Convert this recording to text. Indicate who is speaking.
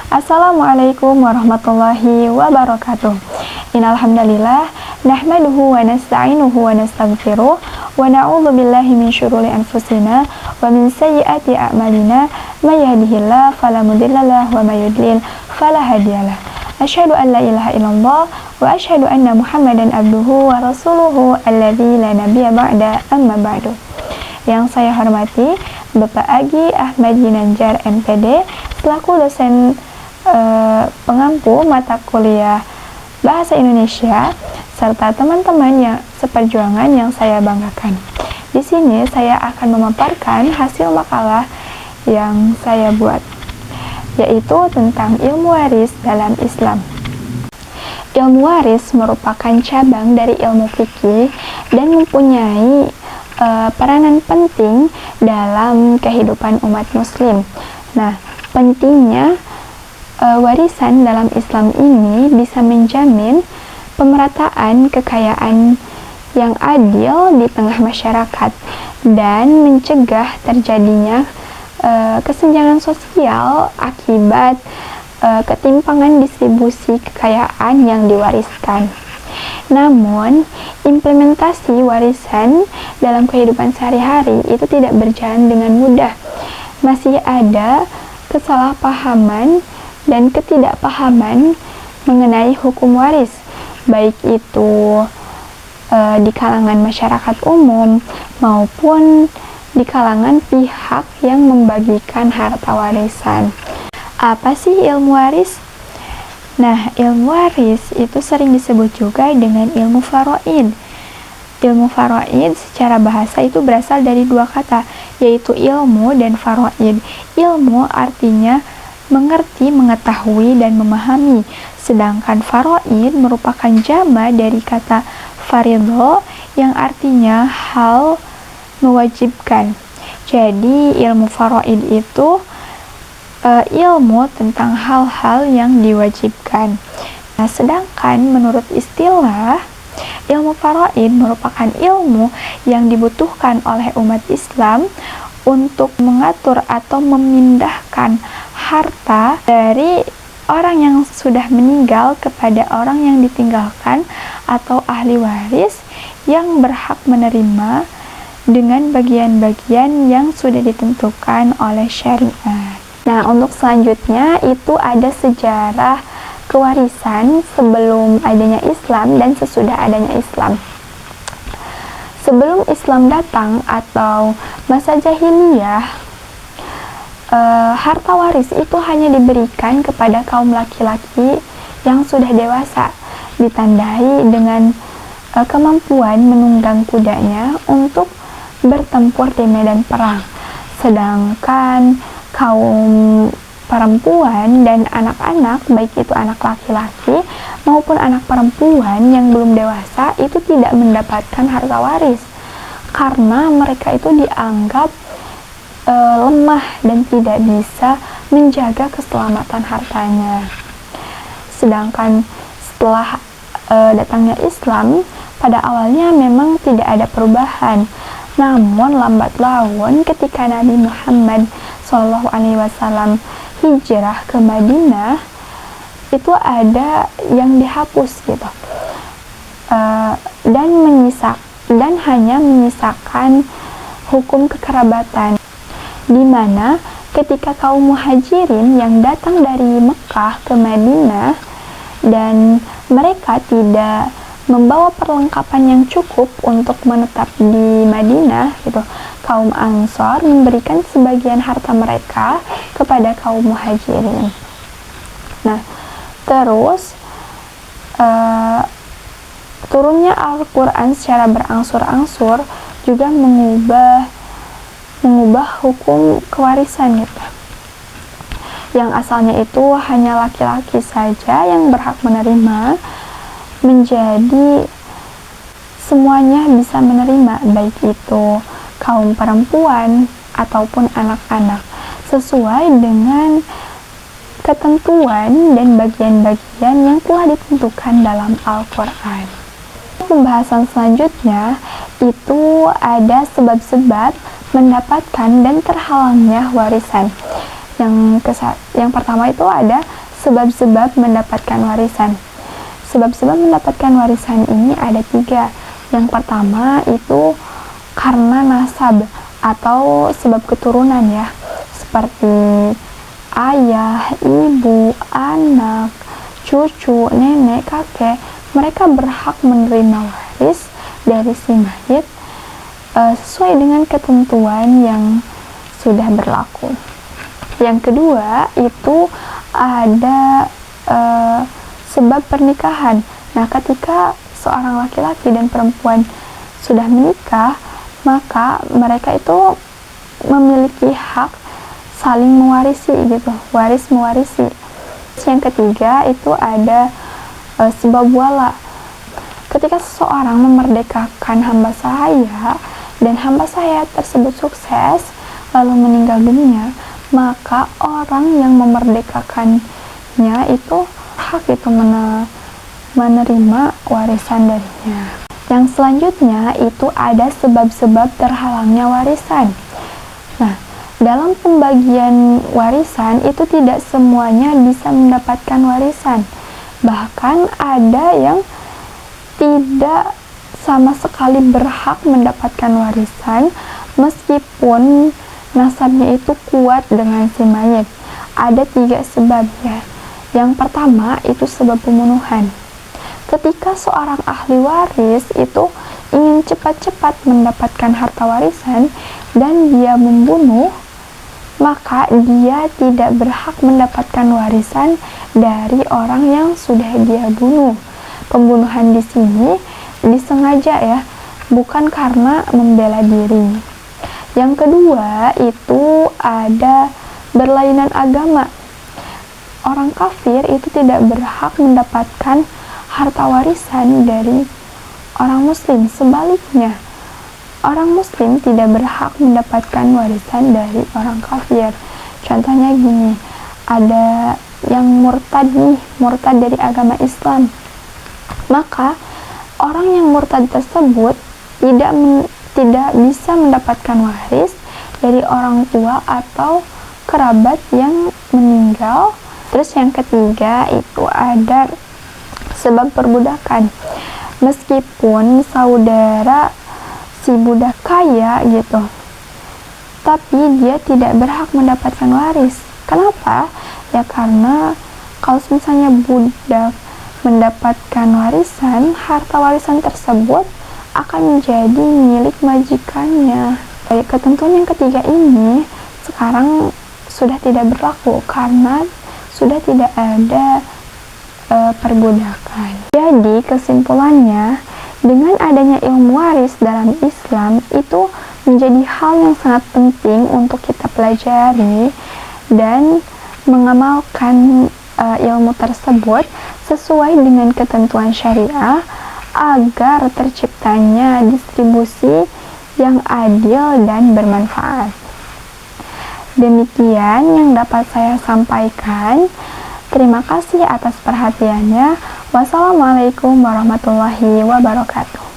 Speaker 1: Assalamualaikum warahmatullahi wabarakatuh. Innal hamdalillah nahmaduhu wa nasta'inuhu wa nastaghfiruh wa na'udzu billahi min syururi anfusina wa min sayyiati a'malina may yahdihillahu fala mudhillalah wa may yudlil fala hadiyalah. Asyhadu an la ilaha illallah wa asyhadu anna Muhammadan abduhu wa rasuluhu alladzi la nabiyya ba'da amma ba'du. Yang saya hormati Bapak Agi Ahmad Ginanjar MPD selaku dosen pengampu mata kuliah Bahasa Indonesia serta teman-teman yang seperjuangan yang saya banggakan. Di sini saya akan memaparkan hasil makalah yang saya buat, yaitu tentang ilmu waris dalam Islam. Ilmu waris merupakan cabang dari ilmu fikih dan mempunyai peranan penting dalam kehidupan umat muslim. Nah, pentingnya warisan dalam Islam ini bisa menjamin pemerataan kekayaan yang adil di tengah masyarakat dan mencegah terjadinya kesenjangan sosial akibat ketimpangan distribusi kekayaan yang diwariskan. Namun, implementasi warisan dalam kehidupan sehari-hari itu tidak berjalan dengan mudah. Masih ada kesalahpahaman dan ketidakpahaman mengenai hukum waris, baik itu di kalangan masyarakat umum maupun di kalangan pihak yang membagikan harta warisan. Apa sih ilmu waris? Nah, ilmu waris itu sering disebut juga dengan ilmu faraid. Ilmu faraid secara bahasa itu berasal dari dua kata, yaitu ilmu dan faraid. Ilmu artinya mengerti, mengetahui, dan memahami. Sedangkan faraid merupakan jama dari kata faridho yang artinya hal mewajibkan. Jadi ilmu faraid itu ilmu tentang hal-hal yang diwajibkan. Nah, sedangkan menurut istilah, ilmu faraid merupakan ilmu yang dibutuhkan oleh umat Islam untuk mengatur atau memindahkan harta dari orang yang sudah meninggal kepada orang yang ditinggalkan atau ahli waris yang berhak menerima dengan bagian-bagian yang sudah ditentukan oleh syariat. Nah, untuk selanjutnya itu ada sejarah kewarisan sebelum adanya Islam dan sesudah adanya Islam. Sebelum Islam datang atau masa jahiliyah, harta waris itu hanya diberikan kepada kaum laki-laki yang sudah dewasa, ditandai dengan kemampuan menunggang kudanya untuk bertempur di medan perang. Sedangkan kaum perempuan dan anak-anak, baik itu anak laki-laki maupun anak perempuan yang belum dewasa, itu tidak mendapatkan harta waris karena mereka itu dianggap lemah dan tidak bisa menjaga keselamatan hartanya. Sedangkan setelah datangnya Islam, pada awalnya memang tidak ada perubahan. Namun lambat laun ketika Nabi Muhammad SAW hijrah ke Madinah, itu ada yang dihapus gitu, dan hanya menyisakan hukum kekerabatan, di mana ketika kaum muhajirin yang datang dari Mekah ke Madinah dan mereka tidak membawa perlengkapan yang cukup untuk menetap di Madinah gitu, kaum Ansor memberikan sebagian harta mereka kepada kaum muhajirin. Nah, terus turunnya Al-Quran secara berangsur-angsur juga mengubah hukum kewarisan gitu. Yang asalnya itu hanya laki-laki saja yang berhak menerima, menjadi semuanya bisa menerima, baik itu kaum perempuan ataupun anak-anak, sesuai dengan ketentuan dan bagian-bagian yang telah ditentukan dalam Al-Quran. Pembahasan selanjutnya itu ada sebab-sebab mendapatkan dan terhalangnya warisan. Yang pertama itu ada sebab-sebab mendapatkan warisan. Sebab-sebab mendapatkan warisan ini ada 3. Yang pertama itu karena nasab atau sebab keturunan ya, seperti ayah, ibu, anak, cucu, nenek, kakek. Mereka berhak menerima waris dari si mayit sesuai dengan ketentuan yang sudah berlaku. Yang kedua itu ada sebab pernikahan. Nah, ketika seorang laki-laki dan perempuan sudah menikah, maka mereka itu memiliki hak saling mewarisi gitu, waris mewarisi. Yang ketiga itu ada sebab wala. Ketika seseorang memerdekakan hamba sahaya dan hamba sahaya tersebut sukses lalu meninggal dunia, maka orang yang memerdekakannya itu hak itu menerima warisan darinya. Yang selanjutnya itu ada sebab-sebab terhalangnya warisan. Nah, dalam pembagian warisan itu tidak semuanya bisa mendapatkan warisan. Bahkan ada yang tidak sama sekali berhak mendapatkan warisan meskipun nasabnya itu kuat dengan si mayit. Ada 3 sebab ya. Yang pertama itu sebab pembunuhan. Ketika seorang ahli waris itu ingin cepat-cepat mendapatkan harta warisan dan dia membunuh, maka dia tidak berhak mendapatkan warisan dari orang yang sudah dia bunuh. Pembunuhan di sini disengaja ya, bukan karena membela diri. Yang kedua itu ada berlainan agama. Orang kafir itu tidak berhak mendapatkan harta warisan dari orang muslim. Sebaliknya, orang muslim tidak berhak mendapatkan warisan dari orang kafir. Contohnya gini, ada yang murtad nih, murtad dari agama Islam. Maka orang yang murtad tersebut tidak bisa mendapatkan waris dari orang tua atau kerabat yang meninggal. Terus yang ketiga itu ada sebab perbudakan. Meskipun saudara si budak kaya gitu, tapi dia tidak berhak mendapatkan waris. Kenapa? Ya karena kalau misalnya budak mendapatkan warisan, harta warisan tersebut akan menjadi milik majikannya. Ketentuan yang ketiga ini sekarang sudah tidak berlaku karena sudah tidak ada perbudakan. Jadi kesimpulannya, dengan adanya ilmu waris dalam Islam itu menjadi hal yang sangat penting untuk kita pelajari dan mengamalkan ilmu tersebut sesuai dengan ketentuan syariah agar terciptanya distribusi yang adil dan bermanfaat. Demikian yang dapat saya sampaikan. Terima kasih atas perhatiannya. Wassalamualaikum warahmatullahi wabarakatuh.